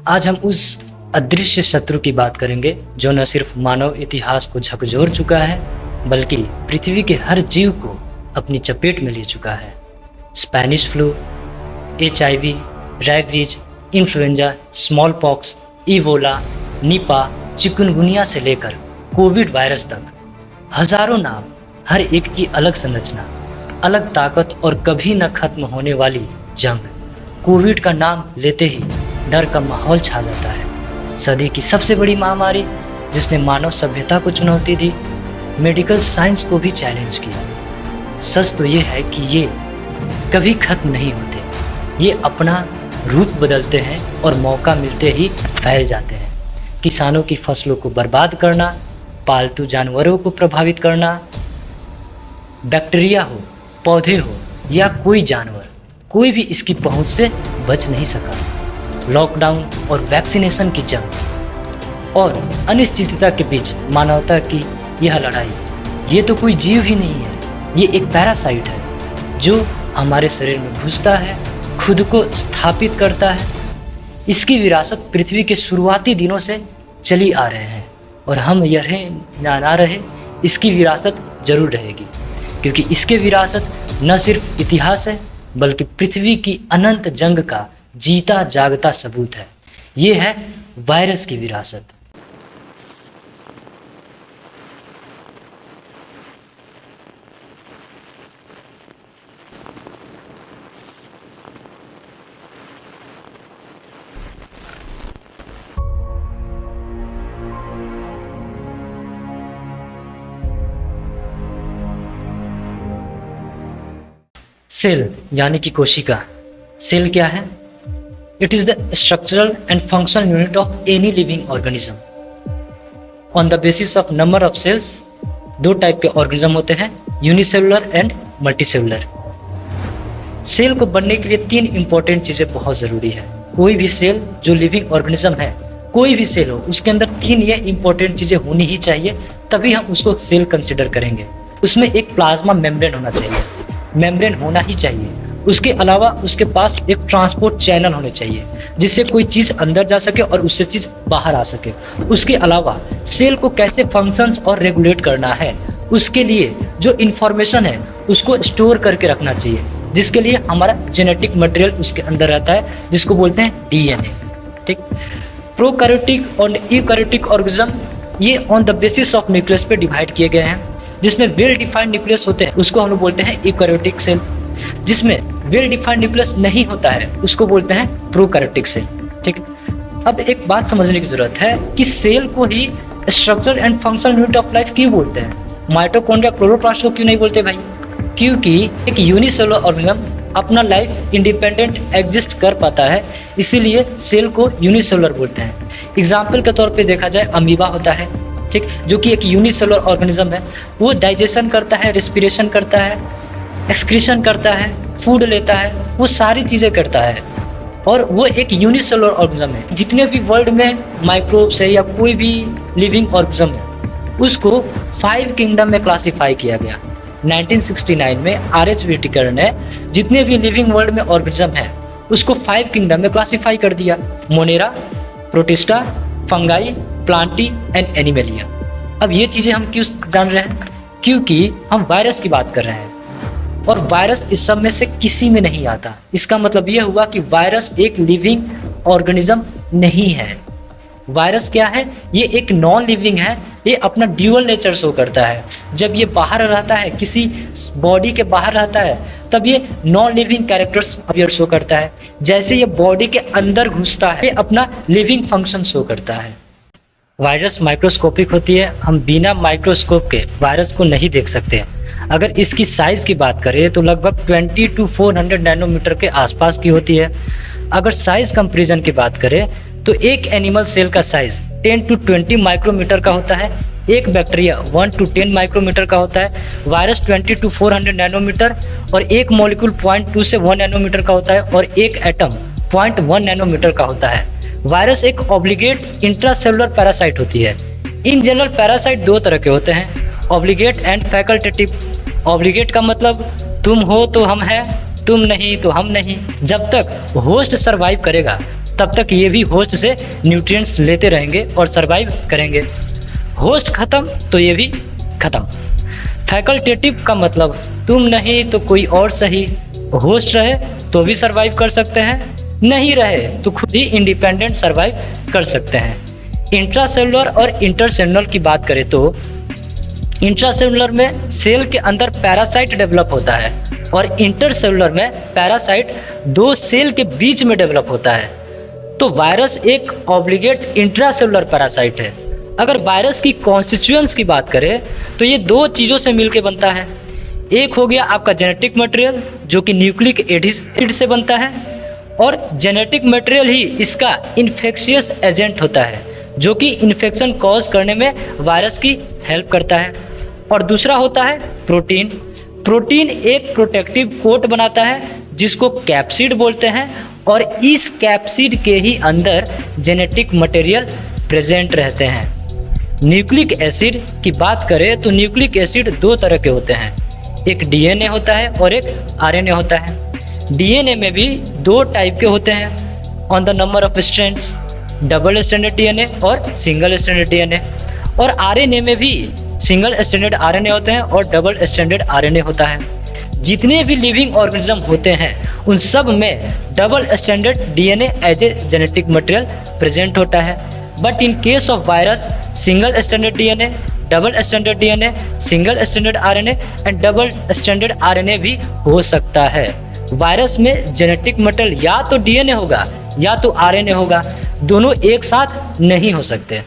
आज हम उस अदृश्य शत्रु की बात करेंगे जो न सिर्फ मानव इतिहास को झकझोर चुका है बल्कि पृथ्वी के हर जीव को अपनी चपेट में ले चुका है। Spanish flu, HIV, rabies, influenza, small pox, Ebola, Nipah, chikungunya से लेकर कोविड वायरस तक हजारों नाम, हर एक की अलग संरचना, अलग ताकत और कभी न खत्म होने वाली जंग। कोविड का नाम लेते ही डर का माहौल छा जाता है। सदी की सबसे बड़ी महामारी जिसने मानव सभ्यता को चुनौती दी, मेडिकल साइंस को भी चैलेंज किया। सच तो ये है कि ये कभी खत्म नहीं होते, ये अपना रूप बदलते हैं और मौका मिलते ही फैल जाते हैं। किसानों की फसलों को बर्बाद करना, पालतू जानवरों को प्रभावित करना, बैक्टीरिया हो, पौधे हो या कोई जानवर, कोई भी इसकी पहुंच से बच नहीं सका। लॉकडाउन और वैक्सीनेशन की जंग और अनिश्चितता के बीच मानवता की यह लड़ाई, ये तो कोई जीव ही नहीं है, ये एक पैरासाइट है जो हमारे शरीर में घुसता है, खुद को स्थापित करता है। इसकी विरासत पृथ्वी के शुरुआती दिनों से चली आ रहे हैं और हम यह रहे या ना रहे, इसकी विरासत जरूर रहेगी, क्योंकि इसके विरासत न सिर्फ इतिहास है बल्कि पृथ्वी की अनंत जंग का जीता जागता सबूत है। ये है वायरस की विरासत। सेल यानी कि कोशिका। सेल क्या है? It is the structural and functional unit of any living organism. On the basis of number of cells, दो टाइप के ऑर्गेनिज्म होते हैं, यूनिसेलुलर एंड मल्टीसेलुलर। सेल को बनने के लिए तीन इंपॉर्टेंट चीजें बहुत जरूरी है। कोई भी सेल जो लिविंग ऑर्गेनिज्म है, कोई भी सेल हो, उसके अंदर तीन ये इंपॉर्टेंट चीजें होनी ही चाहिए, तभी हम उसको सेल कंसिडर करेंगे। उसमें एक प्लाज्मा मेम्ब्रेन होना चाहिए, मेम्ब्रेन होना ही चाहिए। उसके अलावा उसके पास एक ट्रांसपोर्ट चैनल होने चाहिए जिससे कोई चीज अंदर जा सके और उससे चीज बाहर आ सके। उसके अलावा सेल को कैसे फंक्शंस और रेगुलेट करना है, उसके लिए जो इंफॉर्मेशन है उसको स्टोर करके रखना चाहिए, जिसके लिए हमारा जेनेटिक मटेरियल उसके अंदर रहता है, जिसको बोलते हैं DNA। ठीक। प्रोकैरियोटिक और यूकैरियोटिक ऑर्गेनिज्म ये on the basis of nucleus पे डिवाइड किए गए हैं। जिसमें वेल डिफाइंड न्यूक्लियस होते हैं उसको हम लोग बोलते हैं यूकैरियोटिक सेल। जिसमें वेल डिफाइंड न्यूक्लियस नहीं होता है उसको बोलते हैं प्रोकैरियोटिक सेल। ठीक। अब एक बात समझने की जरूरत है कि सेल को ही structure and functional unit of life क्यों बोलते हैं, माइटोकॉन्ड्रिया, क्लोरोप्लास्ट को क्यों नहीं बोलते भाई? क्योंकि एक यूनिसेलुलर ऑर्गेनिज्म अपना लाइफ इंडिपेंडेंट एग्जिस्ट कर पाता है, इसीलिए सेल को यूनिसेलुलर बोलते हैं। एग्जाम्पल के तौर पे देखा जाए, अमीबा होता है, ठीक, जो कि एक यूनिसेलुलर ऑर्गेनिज्म है। वो डाइजेशन करता है, रेस्पिरेशन करता है, एक्सक्रीशन करता है, फूड लेता है, वो सारी चीजें करता है और वो एक यूनिसेलुलर ऑर्गेनिज्म है। जितने भी वर्ल्ड में माइक्रोब्स है या कोई भी लिविंग ऑर्गेनिज्म है उसको 5 किंगडम में क्लासिफाई किया गया। 1969 में R.H. व्हिटेकर ने जितने भी लिविंग वर्ल्ड में ऑर्गेनिज्म है उसको 5 किंगडम में क्लासिफाई कर दिया। Monera, protista, fungi, Plantae and Animalia. अब ये चीजें हम क्यों जान रहे हैं? क्योंकि हम वायरस की बात कर रहे हैं और वायरस इस सब में से किसी में नहीं आता। इसका मतलब ये हुआ कि वायरस एक लिविंग ऑर्गेनिज्म नहीं है। वायरस क्या है? ये एक नॉन लिविंग है, ये अपना ड्यूअल नेचर शो करता है। जब ये बाहर रहता है, किसी बॉडी के बाहर रहता है, तब ये non living characters appear show करता है। जैसे ये बॉडी के अंदर घुसता है, ये अपना लिविंग फंक्शन शो करता है। वायरस माइक्रोस्कोपिक होती है, हम बिना माइक्रोस्कोप के वायरस को नहीं देख सकते हैं। अगर इसकी साइज की बात करें तो लगभग 20 to 400 नैनोमीटर के आसपास की होती है। अगर साइज कंपैरिजन की बात करें तो एक एनिमल सेल का साइज 10 to 20 माइक्रोमीटर का होता है, एक बैक्टीरिया 1 to 10 माइक्रोमीटर का होता है, वायरस 20 to 400 नैनोमीटर और एक मॉलिक्यूल 0.2 से 1 नैनोमीटर का होता है और एक एटम 0.1 नैनोमीटर का होता है। वायरस एक ऑब्लिगेट इंट्रासेलुलर पैरासाइट होती है। इन जनरल पैरासाइट दो तरह के होते हैं, ऑब्लिगेट एंड फैकल्टेटिव। ऑब्लिगेट का मतलब तुम हो तो हम हैं, तुम नहीं तो हम नहीं। जब तक होस्ट सरवाइव करेगा तब तक ये भी होस्ट से न्यूट्रिएंट्स लेते रहेंगे और सरवाइव करेंगे। होस्ट खत्म तो ये भी खत्म। फैकल्टेटिव का मतलब तुम नहीं तो कोई और सही, होस्ट रहे तो भी सरवाइव कर सकते हैं, नहीं रहे तो खुद ही इंडिपेंडेंट सरवाइव कर सकते हैं। इंट्रासेलुलर और इंटरसेलुलर की बात करें तो इंट्रासेलुलर में सेल के अंदर पैरासाइट डेवलप होता है और इंटरसेलुलर में पैरासाइट दो सेल के बीच में डेवलप होता है। तो वायरस एक ऑब्लिगेट इंट्रासेलुलर पैरासाइट है। अगर वायरस की कॉन्स्टिट्यूएंट्स की बात करें तो ये दो चीज़ों से मिलकर बनता है। एक हो गया आपका जेनेटिक मटेरियल जो कि न्यूक्लिक एसिड से बनता है, और जेनेटिक मटेरियल ही इसका इन्फेक्शियस एजेंट होता है जो कि इन्फेक्शन कॉज करने में वायरस की हेल्प करता है। और दूसरा होता है प्रोटीन। प्रोटीन एक प्रोटेक्टिव कोट बनाता है जिसको कैप्सिड बोलते हैं, और इस कैप्सिड के ही अंदर जेनेटिक मटेरियल प्रेजेंट रहते हैं। न्यूक्लिक एसिड की बात करें तो न्यूक्लिक एसिड दो तरह के होते हैं, एक डीएनए होता है और एक आरएनए होता है। डीएनए में भी दो टाइप के होते हैं on the number of strands, double stranded DNA और सिंगल स्ट्रैंडेड डीएनए। और आरएनए में भी सिंगल स्ट्रैंडेड आरएनए होते हैं और डबल स्ट्रैंडेड आरएनए होता है। जितने भी लिविंग ऑर्गेनिज्म होते हैं उन सब में double stranded DNA as a genetic material present होता है। But in case of virus single stranded DNA, double stranded DNA, single stranded RNA and double stranded RNA भी हो सकता है। वायरस में जेनेटिक मटेरियल या तो डीएनए होगा या तो आरएनए होगा, दोनों एक साथ नहीं हो सकते।